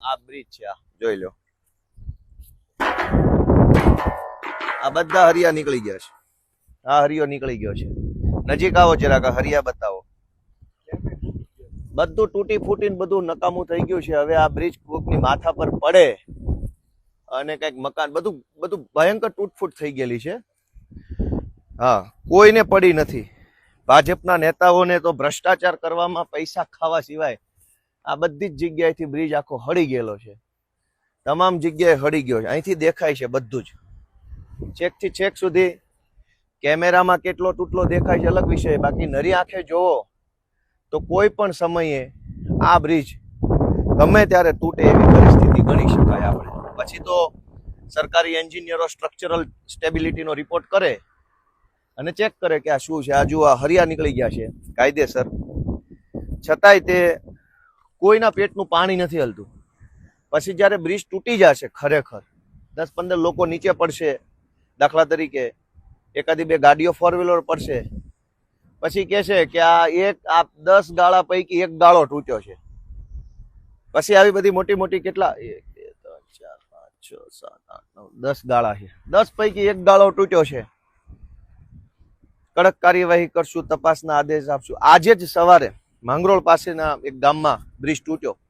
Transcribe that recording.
આ બ્રિજ છે, આ જોઈ લો. આ બધા હરિયા નીકળી ગયા છે. આ હરિયો નીકળી ગયો છે. નજીક આવો જરાક, હરિયા બતાવો. બધું તૂટી ફૂટીને બધું નકામું થઈ ગયું છે. હવે આ બ્રિજ કોકની માથા પર પડે અને કઈક મકાન બધું બધું ભયંકર તૂટફૂટ થઈ ગયેલી છે. હા, કોઈને પડી નથી. ભાજપના નેતાઓને તો ભ્રષ્ટાચાર કરવામાં, પૈસા ખાવા સિવાય આ બધી જ જગ્યાએથી બ્રિજ આખો હળી ગયેલો છે. તમામ જગ્યાએ હળી ગયો છે. અહીંથી દેખાય છે બધું જ, છેક થી છેક સુધી. કેમેરામાં કેટલો તૂટલો દેખાય છે અલગ વિષય, બાકી નરી આંખે જોવો તો કોઈ પણ સમયે આ બ્રિજ ગમે ત્યારે તૂટે એવી પરિસ્થિતિ ગણી શકાય આપણે. પછી તો સરકારી એન્જિનિયરો સ્ટ્રક્ચરલ સ્ટેબિલિટીનો રિપોર્ટ કરે અને ચેક કરે કે આ શું છે. આ જુઓ, હરિયા નીકળી ગયા છે કાયદેસર, છતાંય તે કોઈના પેટનું પાણી નથી હલતું. પછી જ્યારે બ્રિજ તૂટી જશે, ખરેખર 10-15 લોકો નીચે પડશે, દાખલા તરીકે એકાદી બે ગાડીઓ ફોર વ્હીલર પડશે, પછી કે છે કે આ 10 ગાળા પૈકી એક ગાળો તૂટ્યો છે. પછી આવી બધી મોટી મોટી કેટલા 1 2 3 4 5 6 7 8 9 10 ગાળા છે. 10 પૈકી એક ગાળો તૂટ્યો છે. કડક કાર્યવાહી કરશું, તપાસના આદેશ આપશું. આજે જ સવારે માંગરોળ પાસેના એક ગામમાં બ્રિજ તૂટ્યો.